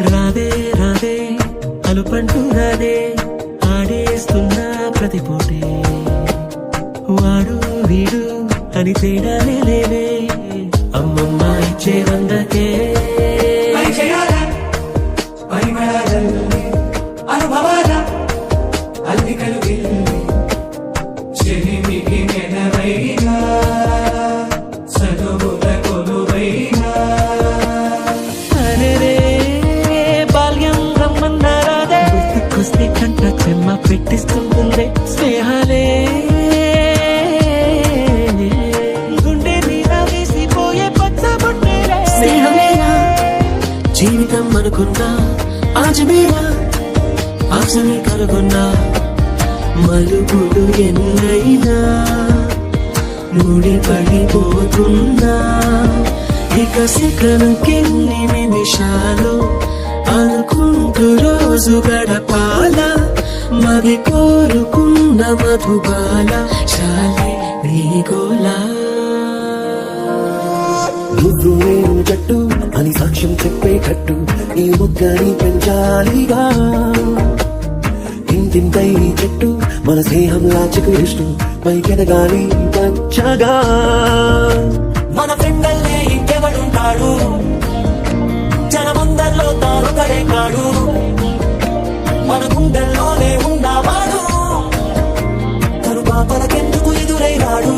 రాదే రాదే అలుపంటున్నదే ఆడేస్తున్నా ప్రతి పోటీ వాడు వీడు అని తేడాలే లేవే అమ్మమ్మ ఇచ్చే వందకే అనుభవాల అల్లికలు చెలిమికి మెదవైనా చదువుల కొలువైనా అరే బాల్యం రమ్మన్నారాదే గుర్తుకొస్తే కంట చెమ్మ పెట్టిస్తుంది స్నేహాలే గుండె మీద వేసిపోయే పచ్చబొట్టేలే స్నేహమేనా జీవితం అనుకున్నా ఆజమేనా ఆశని కనుగొన్నా మలుపులు ఎన్నైనా ముడిపడిపోతున్నా ఇక సెకనుకెన్ని నిమిషాలు అనుకుంటూ రోజు గడపాల మది కోరుకున్న మధుబాల చాలే నీ గోలా నువ్వు నేను జట్టు అని సాక్ష్యం చెప్పేటట్టు ఈ ముగ్గుని పెంచాలిగా ఇంతింతై చెట్టు మన స్నేహంలా చిగురిస్తూ పైకెదగాలి పచ్చగా మన ఫ్రెండల్లే ఇంకెవడుంటాడు జనమందరిలో తానొకడే కాడు మన గుండెల్లోనే ఉన్నవాడు కరుపాపలకెందుకు ఎదురైనాడు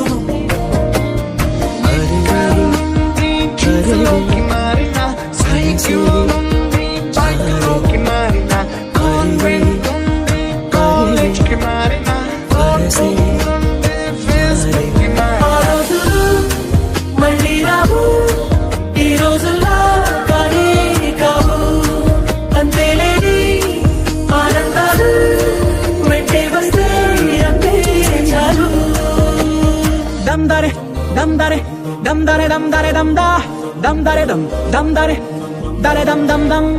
మళ్ళీ రావు ఈ రోజుల్లో కానీ కావు అంతేలేని ఆనందాలు వెంటే వస్తే అంతే చాలు దమ్ దరే దమ్ దరే దమ్ దరే దమ్ దరే దమ్ దా దమ్ దరే దమ్ దమ్ దరే దరే దమ్ దమ్ దమ్